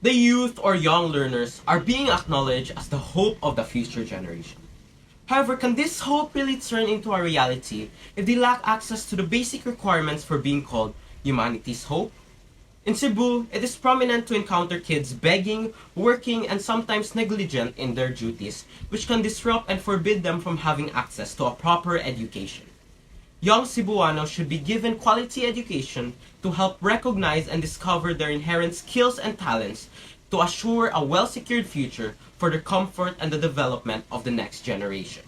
The youth or young learners are being acknowledged as the hope of the future generation. However, can this hope really turn into a reality if they lack access to the basic requirements for being called humanity's hope? In Cebu, it is prominent to encounter kids begging, working, and sometimes negligent in their duties, which can disrupt and forbid them from having access to a proper education. Young Cebuanos should be given quality education to help recognize and discover their inherent skills and talents to assure a well-secured future for the comfort and the development of the next generation.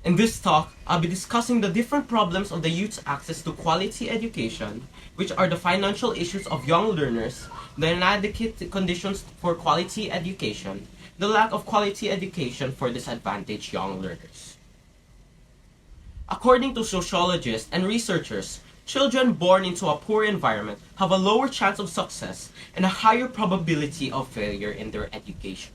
In this talk, I'll be discussing the different problems of the youth's access to quality education, which are the financial issues of young learners, the inadequate conditions for quality education, the lack of quality education for disadvantaged young learners. According to sociologists and researchers, children born into a poor environment have a lower chance of success and a higher probability of failure in their education.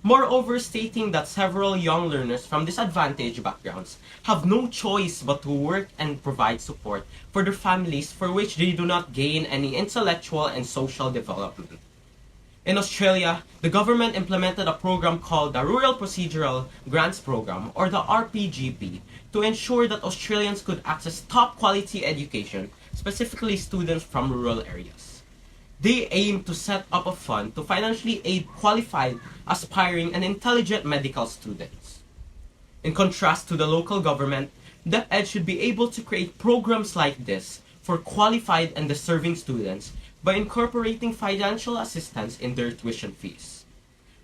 Moreover, stating that several young learners from disadvantaged backgrounds have no choice but to work and provide support for their families for which they do not gain any intellectual and social development. In Australia, the government implemented a program called the Rural Procedural Grants Program, or the RPGP, to ensure that Australians could access top quality education, specifically students from rural areas. They aim to set up a fund to financially aid qualified, aspiring, and intelligent medical students. In contrast to the local government, DepEd should be able to create programs like this for qualified and deserving students by incorporating financial assistance in their tuition fees.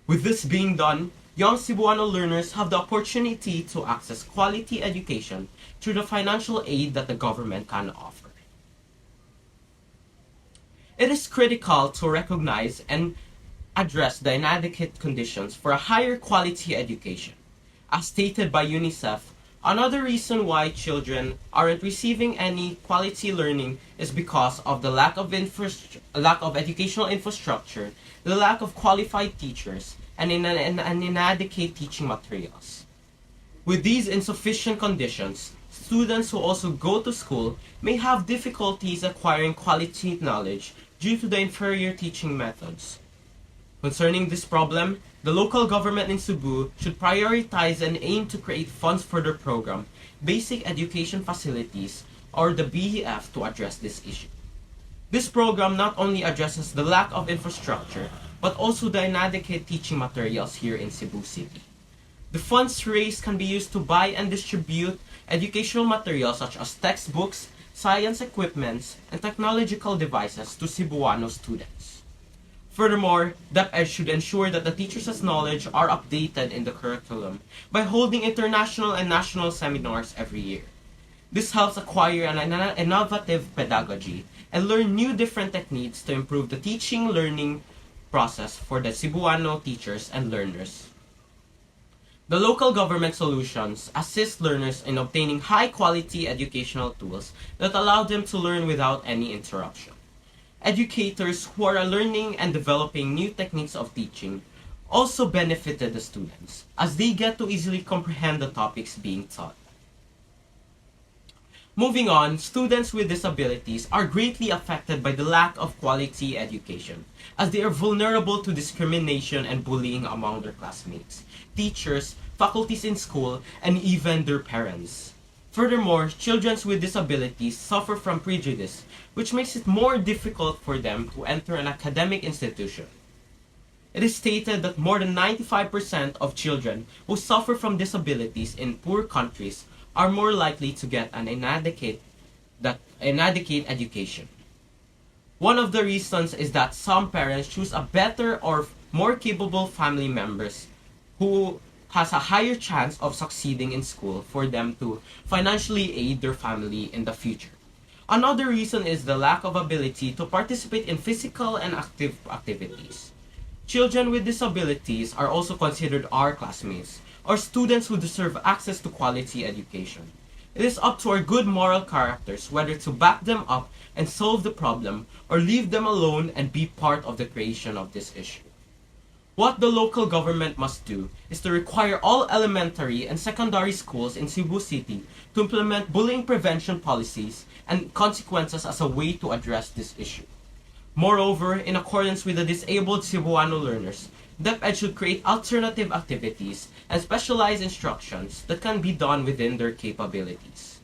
With this being done, young Cebuano learners have the opportunity to access quality education through the financial aid that the government can offer. It is critical to recognize and address the inadequate conditions for a higher quality education. As stated by UNICEF, another reason why children aren't receiving any quality learning is because of the lack of educational infrastructure, the lack of qualified teachers, and inadequate teaching materials. With these insufficient conditions, students who also go to school may have difficulties acquiring quality knowledge due to the inferior teaching methods. Concerning this problem, the local government in Cebu should prioritize and aim to create funds for their program, Basic Education Facilities, or the BEF, to address this issue. This program not only addresses the lack of infrastructure, but also the inadequate teaching materials here in Cebu City. The funds raised can be used to buy and distribute educational materials such as textbooks, science equipments, and technological devices to Cebuano students. Furthermore, DepEd should ensure that the teachers' knowledge are updated in the curriculum by holding international and national seminars every year. This helps acquire an innovative pedagogy and learn new different techniques to improve the teaching-learning process for the Cebuano teachers and learners. The local government solutions assist learners in obtaining high-quality educational tools that allow them to learn without any interruption. Educators who are learning and developing new techniques of teaching also benefited the students, as they get to easily comprehend the topics being taught. Moving on, students with disabilities are greatly affected by the lack of quality education, as they are vulnerable to discrimination and bullying among their classmates, teachers, faculties in school, and even their parents. Furthermore, children with disabilities suffer from prejudice, which makes it more difficult for them to enter an academic institution. It is stated that more than 95% of children who suffer from disabilities in poor countries are more likely to get an inadequate education. One of the reasons is that some parents choose a better or more capable family members who has a higher chance of succeeding in school for them to financially aid their family in the future. Another reason is the lack of ability to participate in physical and active activities. Children with disabilities are also considered our classmates, or students who deserve access to quality education. It is up to our good moral characters whether to back them up and solve the problem or leave them alone and be part of the creation of this issue. What the local government must do is to require all elementary and secondary schools in Cebu City to implement bullying prevention policies and consequences as a way to address this issue. Moreover, in accordance with the disabled Cebuano learners, DepEd should create alternative activities and specialized instructions that can be done within their capabilities.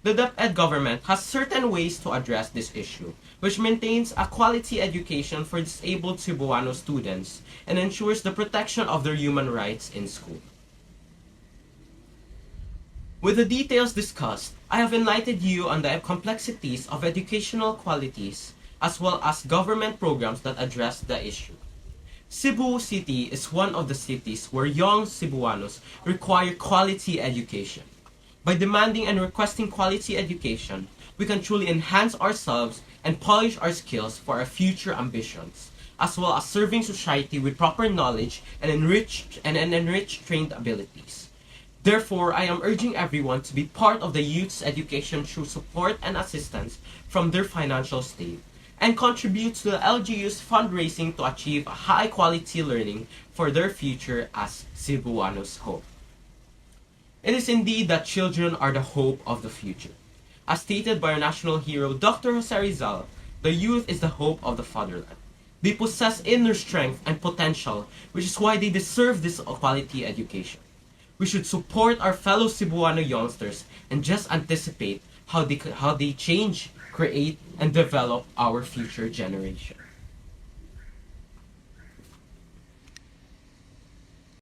The DepEd government has certain ways to address this issue, which maintains a quality education for disabled Cebuano students and ensures the protection of their human rights in school. With the details discussed, I have enlightened you on the complexities of educational qualities as well as government programs that address the issue. Cebu City is one of the cities where young Cebuanos require quality education. By demanding and requesting quality education, we can truly enhance ourselves and polish our skills for our future ambitions, as well as serving society with proper knowledge and enriched trained abilities. Therefore, I am urging everyone to be part of the youth's education through support and assistance from their financial state, and contribute to the LGU's fundraising to achieve a high-quality learning for their future as Cebuanos' hope. It is indeed that children are the hope of the future. As stated by our national hero, Dr. Jose Rizal, the youth is the hope of the fatherland. They possess inner strength and potential, which is why they deserve this quality education. We should support our fellow Cebuano youngsters and just anticipate how they change, create, and develop our future generation.